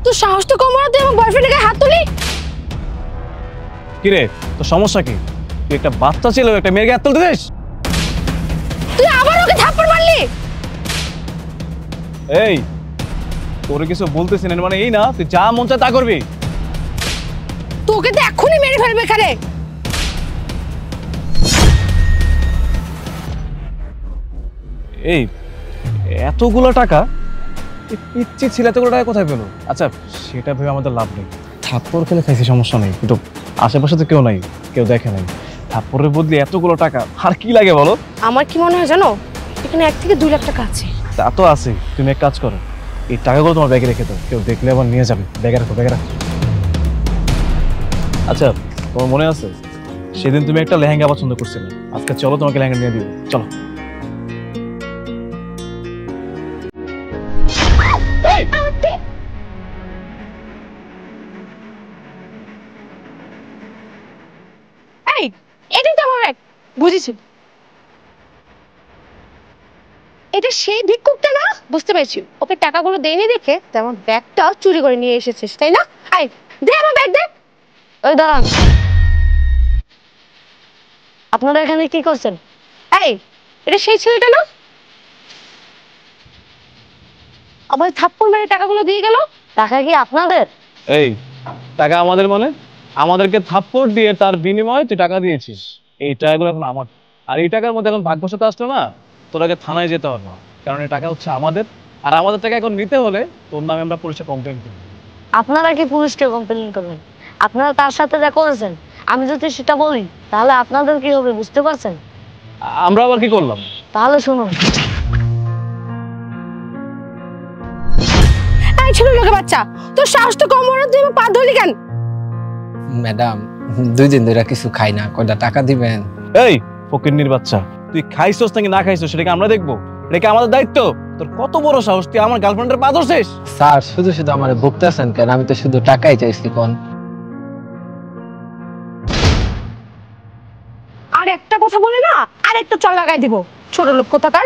তোর সাহস তো কম না, তুই আমার বয়ফ্রেন্ডের গায়ে হাত তুলি। কি রে, তোর সমস্যা কি? তুই একটা বাচ্চা ছিল, একটা মেয়ের গায়ে হাত তুলতে দিস? তুই আবার ওকে থাপ্পড় মারলি। এই, তোরে কিছু বলতেছি না মানে এই না তুই যা মন চায় তা করবি? তোকে তো এখনই মেরে ফেলবে এখানে। এই এতগুলো টাকা পিচ্ছি ছেলে এতগুলো টাকা কোথায় পেলো? আচ্ছা সেটা ভেবে আমাদের লাভ নেই, থাপ্পড় খেলে খাইছি সমস্যা নেই, কিন্তু আশেপাশে তো কেউ নাই, কেউ দেখে নাই, থাপ্পড়ের বদলে এতগুলো টাকা আর কি লাগে বলো? আমার কি মনে হয় জানো, এখানে 1 থেকে 2 লাখ টাকা আছে। তা তো আছে, তুমি এক কাজ করো, এই টাকাগুলো তোমার ব্যাগে রেখে দাও, কেউ দেখলে আবার নিয়ে যাবে। ব্যাগে রাখো, ব্যাগে রাখো। আচ্ছা তোমার মনে আছে সেদিন তুমি একটা লেহেঙ্গা পছন্দ করছিলে? আজকে চলো তোমাকে লেহেঙ্গা নিয়ে দিব, চলো। এই এটাই তো আমার ব্যাগ। বুঝেছি, এটা সেই ভিক্ষুকটা না? বুঝতে পেরেছি, ওকে টাকাগুলো দেয়নি দেখে তেমন ব্যাগটা চুরি করে নিয়ে এসেছিস, তাই না? আই দে আমার ব্যাগ, দে। ওই দাঁড়ান, আপনারা এখানে কি করছেন? এই এটা সেই ছেলেটা না? আবার থাপ্পড় মেরে টাকাগুলো দিয়ে গেল। টাকা কি আপনাদের? এই টাকা আমাদের মানে? আমাদেরকে থাপ্পড় দিয়ে তার বিনিময়ে তুই টাকা দিয়েছিস, এই টাকাগুলো এখন আমার। আর এই টাকার মধ্যে এখন ভাগ বসাতে আসলো না, তোরাকে থানায় যেতে হবে, কারণ এই টাকা হচ্ছে আমাদের। আর আমাদের টাকা এখন নিতে হলে তোর নামে আমরা পুলিশে কমপ্লেন করব। আপনারা কি পুলিশকে কমপ্লেন করবেন? আপনারা তার সাথে যা করেছেন, আমি যদি সেটা বলি তাহলে আপনাদের কি হবে বুঝতে পারছেন? আমরা আবার কি করলাম? তাহলে শুনুন। এই ছেলে লোকের বাচ্চা, তোর সাহস তো কম না, তুই আমার পা ধরলি কেন? ম্যাডাম 2 দিন ধরে কিছু খাই না, কয়টা টাকা দিবেন? এই ফকিন্নির বাচ্চা, তুই খাইছস নাকি না খাইছস সেটাকে আমরা দেখবো? এটা কি আমাদের দায়িত্ব? তোর কত বড় সাহস, তুই আমার গার্লফ্রেন্ডের পা ধরছিস? স্যার শুধু শুধু আমারে বকতেছেন কেন? আমি তো শুধু টাকাই চাইছি। কোন আর একটা কথা বলে না, আর একটা চল লাগাই দিব, ছোট লোক কোথাকার।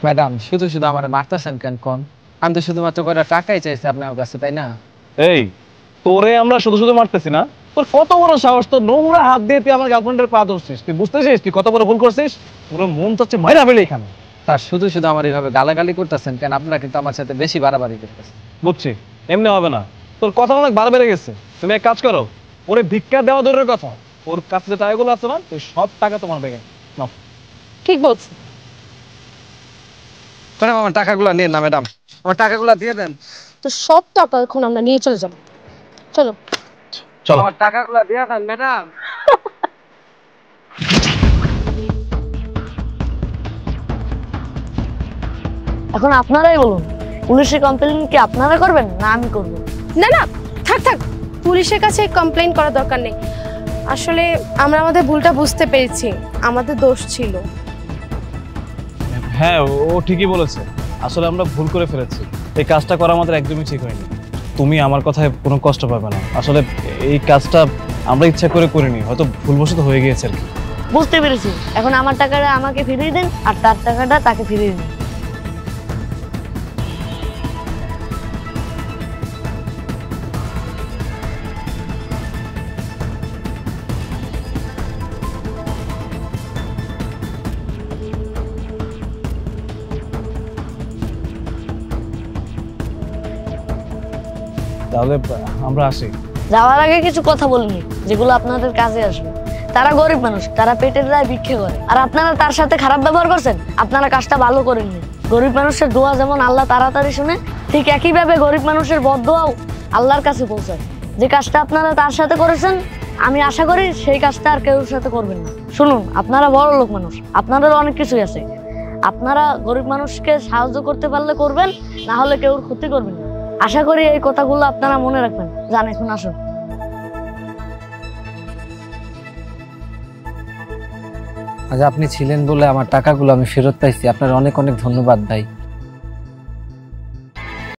ম্যাডাম শুধু শুধু আমারে মারতেছেন কেন? কোন আমি তো শুধুমাত্র কয়টা টাকাই চাইছি আপনার কাছে, তাই না? এই তোরে আমরা শুধু শুধু মারতেছি না, তোর কত বড় সাহস, তোর নোংরা হাত দিয়ে তুই আমার গার্লফ্রেন্ডের পা ধরছিস? তুই বুঝতেছিস তুই কত বড় ভুল করছিস? পুরো মন তো হচ্ছে মাইরা ফেলে এখানে। স্যার শুধু শুধু আমার এইভাবে গালাগালি করতেছেন কেন? আপনারা কিন্তু আমার সাথে বেশি বাড়াবাড়ি করতেছেন। বুঝছি, এমনি হবে না, তোর কথা অনেক বার বেড়ে গেছে। তুমি এক কাজ করো, ওরে ভিক্ষা দেওয়া দূরের কথা, ওর কাছে যে টাকাগুলো আছে না, তুই সব টাকা তোমার ব্যাগে নাও। ঠিক বলছি। ম্যাডাম আমার টাকাগুলো নিন না, ম্যাডাম আমার টাকাগুলো দিয়ে দেন। তো সব টাকা এখন আমরা নিয়ে চলে যাবো, চলো। চলো। আমার টাকাগুলো দিয়ে দেন ম্যাডাম। এখন আপনারাই বলুন, পুলিশের কমপ্লেন কি আপনারা করবেন না আমি করব? না না, থাক থাক, পুলিশের কাছে কমপ্লেইন করার দরকার নেই। আসলে আমরা আমাদের ভুলটা বুঝতে পেরেছি, আমাদের দোষ ছিল। হ্যাঁ ও ঠিকই বলেছে, আসলে আমরা ভুল করে ফেলেছি, এই কাজটা করা আমাদের একদমই ঠিক হয়নি। তুমি আমার কথায় কোনো কষ্ট পাবে না, আসলে এই কাজটা আমরা ইচ্ছা করে করিনি, হয়তো ভুলবশত হয়ে গিয়েছে আর কি। বুঝতে পেরেছি, এখন আমার টাকাটা আমাকে ফিরিয়ে দিন আর তার টাকাটা তাকে ফিরিয়ে দিন। তাহলে আমরা আসি। যাওয়ার আগে কিছু কথা বলিনি যেগুলো আপনাদের কাজে আসবে। তারা গরিব মানুষ, তারা পেটের দায়ে ভিক্ষে করে, আর আপনারা তার সাথে খারাপ ব্যবহার করছেন। আপনারা কাজটা ভালো করেননি। গরিব মানুষের দোয়া যেমন আল্লাহ তাড়াতাড়ি শুনে, ঠিক একইভাবে গরিব মানুষের বদদোয়াও আল্লাহর কাছে পৌঁছায়। যে কাজটা আপনারা তার সাথে করেছেন, আমি আশা করি সেই কাজটা আর কেউর সাথে করবেন না। শুনুন, আপনারা বড় লোক মানুষ, আপনাদের অনেক কিছুই আছে। আপনারা গরিব মানুষকে সাহায্য করতে পারলে করবেন, না হলে কেউর ক্ষতি করবেন না। আশা করি এই কথাগুলো আপনারা মনে রাখবেন। যান এখন আসুন। আজ আপনি ছিলেন বলে আমার টাকাগুলো আমি ফেরত পাইছি। আপনার অনেক অনেক ধন্যবাদ ভাই।